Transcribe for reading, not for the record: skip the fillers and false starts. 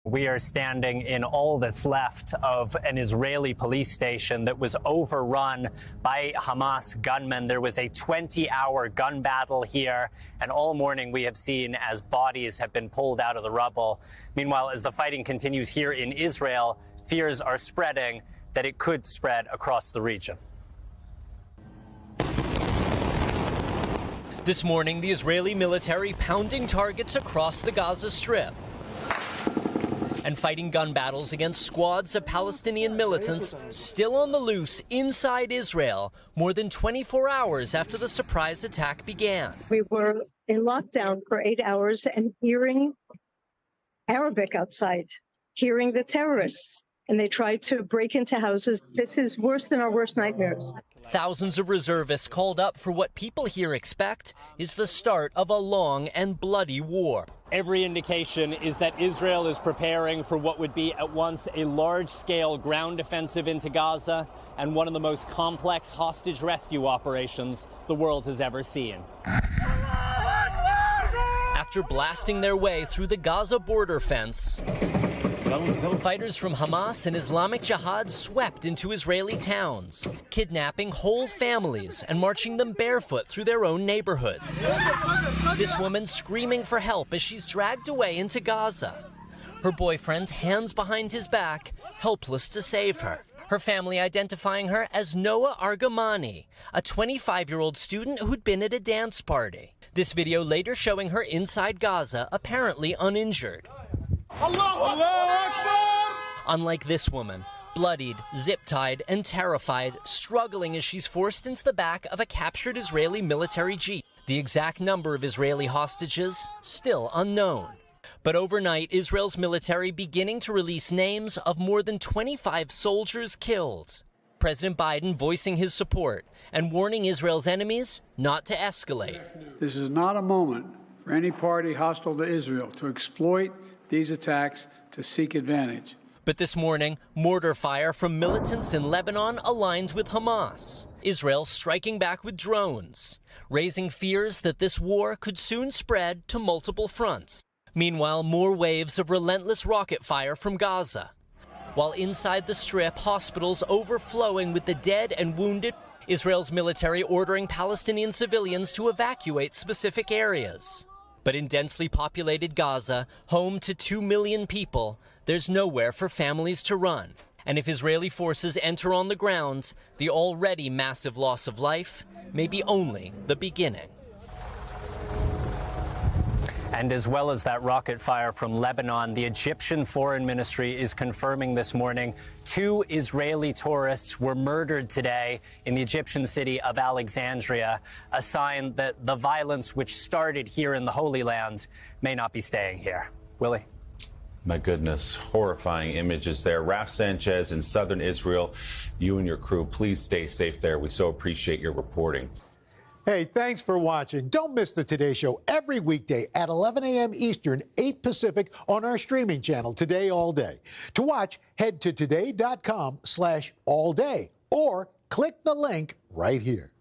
We are standing in all that's left of an Israeli police station that was overrun by Hamas gunmen. There was a 20-hour gun battle here, and all morning we have seen as bodies have been pulled out of the rubble. Meanwhile, as the fighting continues here in Israel, fears are spreading that it could spread across the region. This morning, the Israeli military pounding targets across the Gaza Strip and fighting gun battles against squads of Palestinian militants still on the loose inside Israel, more than 24 hours after the surprise attack began. We were in lockdown for 8 hours and hearing Arabic outside, hearing the terrorists, and they tried to break into houses. This is worse than our worst nightmares. Thousands of reservists called up for what people here expect is the start of a long and bloody war. Every indication is that Israel is preparing for what would be at once a large-scale ground offensive into Gaza and one of the most complex hostage rescue operations the world has ever seen. After blasting their way through the Gaza border fence, fighters from Hamas and Islamic Jihad swept into Israeli towns, kidnapping whole families and marching them barefoot through their own neighborhoods. This woman screaming for help as she's dragged away into Gaza. Her boyfriend, hands behind his back, helpless to save her. Her family identifying her as Noah Argamani, a 25-year-old student who'd been at a dance party. This video later showing her inside Gaza, apparently uninjured. Unlike this woman, bloodied, zip-tied, and terrified, struggling as she's forced into the back of a captured Israeli military jeep. The exact number of Israeli hostages still unknown. But overnight, Israel's military beginning to release names of more than 25 soldiers killed. President Biden voicing his support and warning Israel's enemies not to escalate. This is not a moment for any party hostile to Israel to exploit these attacks to seek advantage. But this morning, mortar fire from militants in Lebanon aligned with Hamas. Israel striking back with drones, raising fears that this war could soon spread to multiple fronts. Meanwhile, more waves of relentless rocket fire from Gaza. While inside the Strip, hospitals overflowing with the dead and wounded, Israel's military ordering Palestinian civilians to evacuate specific areas. But in densely populated Gaza, home to 2 million people, there's nowhere for families to run. And if Israeli forces enter on the ground, the already massive loss of life may be only the beginning. And as well as that rocket fire from Lebanon, the Egyptian Foreign Ministry is confirming this morning 2 Israeli tourists were murdered today in the Egyptian city of Alexandria, a sign that the violence which started here in the Holy Land may not be staying here. Willie? My goodness, horrifying images there. Raf Sanchez in southern Israel, you and your crew, please stay safe there. We so appreciate your reporting. Hey, thanks for watching. Don't miss the Today Show every weekday at 11 a.m. Eastern, 8 Pacific on our streaming channel, Today All Day. To watch, head to today.com/allday or click the link right here.